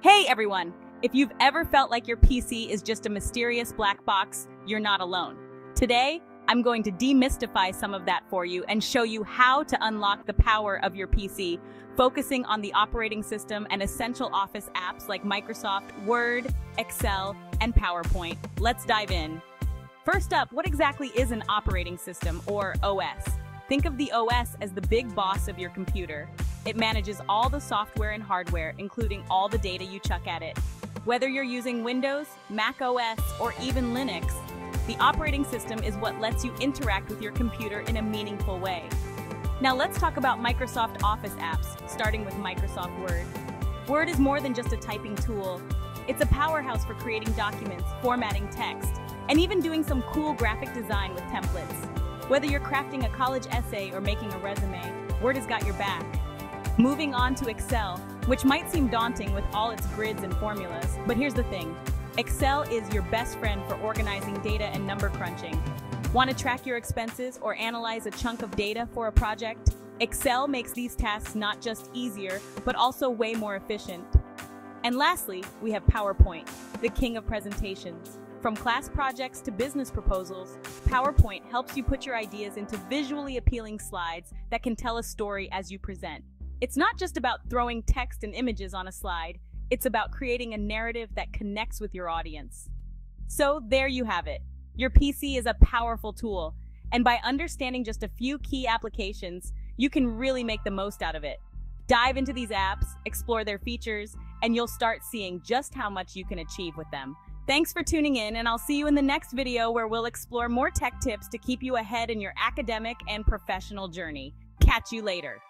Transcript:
Hey everyone! If you've ever felt like your PC is just a mysterious black box, you're not alone. Today, I'm going to demystify some of that for you and show you how to unlock the power of your PC, focusing on the operating system and essential office apps like Microsoft Word, Excel, and PowerPoint. Let's dive in. First up, what exactly is an operating system, or OS? Think of the OS as the big boss of your computer. It manages all the software and hardware, including all the data you chuck at it. Whether you're using Windows, Mac OS, or even Linux, the operating system is what lets you interact with your computer in a meaningful way. Now let's talk about Microsoft Office apps, starting with Microsoft Word. Word is more than just a typing tool. It's a powerhouse for creating documents, formatting text, and even doing some cool graphic design with templates. Whether you're crafting a college essay or making a resume, Word has got your back. Moving on to Excel, which might seem daunting with all its grids and formulas, but here's the thing. Excel is your best friend for organizing data and number crunching. Want to track your expenses or analyze a chunk of data for a project? Excel makes these tasks not just easier, but also way more efficient. And lastly, we have PowerPoint, the king of presentations. From class projects to business proposals, PowerPoint helps you put your ideas into visually appealing slides that can tell a story as you present. It's not just about throwing text and images on a slide, it's about creating a narrative that connects with your audience. So there you have it. Your PC is a powerful tool, and by understanding just a few key applications, you can really make the most out of it. Dive into these apps, explore their features, and you'll start seeing just how much you can achieve with them. Thanks for tuning in, and I'll see you in the next video where we'll explore more tech tips to keep you ahead in your academic and professional journey. Catch you later.